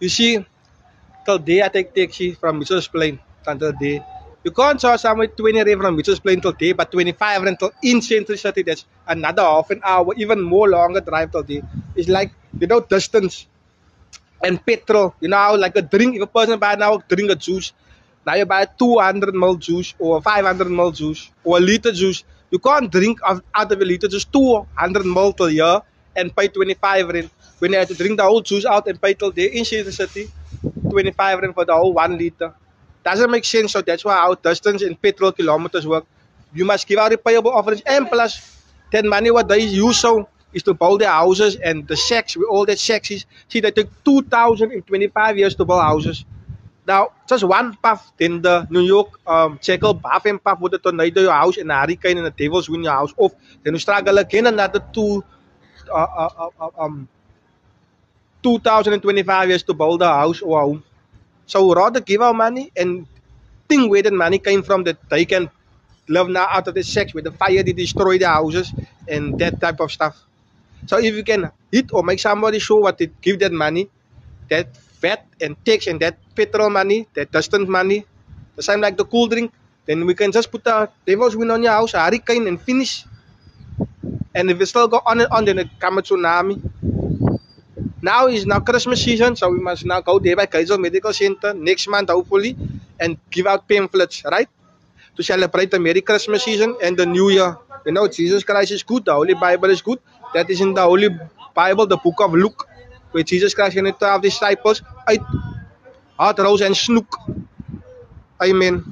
You see, till day I take taxi from Mitchell's Plain until day. You can't charge someone 20 rand from Mitchell's Plain till day, but 25 rand till in Central City. That's another half an hour, even more longer drive till day. It's like, distance and petrol. You know how, like a drink, if a person buy now drink a juice, now you buy 200 ml juice or 500 ml juice or a liter juice. You can't drink out of a liter just 200 ml till year and pay 25 rand. When you have to drink the whole juice out and pay till day in Central City, 25 rand for the whole 1 liter. Doesn't make sense. So that's why our distance in petrol kilometers work. You must give out repayable offerings, and plus that money what they use so is to build their houses and the shacks with all that shacks is. See, they took 2,025 years to build houses. Now, just one puff, then the New York Jekyll half and puff with the tornado your house and a hurricane and the devils win your house off. Then you struggle again another 2,025 years to build a house or a home. So rather give our money and think where that money came from, that they can live now out of the sex with the fire, they destroy the houses and that type of stuff. So if you can hit or make somebody show what they give that money, that VAT and tax and that petrol money, that distance money, the same like the cool drink, then we can just put the devil's win on your house, a hurricane and finish. And if it still go on and on, then it comes a tsunami. Now is now Christmas season, so we must now go there by Kaiser Medical Center next month, hopefully, and give out pamphlets, right? To celebrate the Merry Christmas season and the New Year. You know, Jesus Christ is good, the Holy Bible is good. That is in the Holy Bible, the book of Luke, where Jesus Christ and the 12 disciples ate hot roast and snoek. Amen.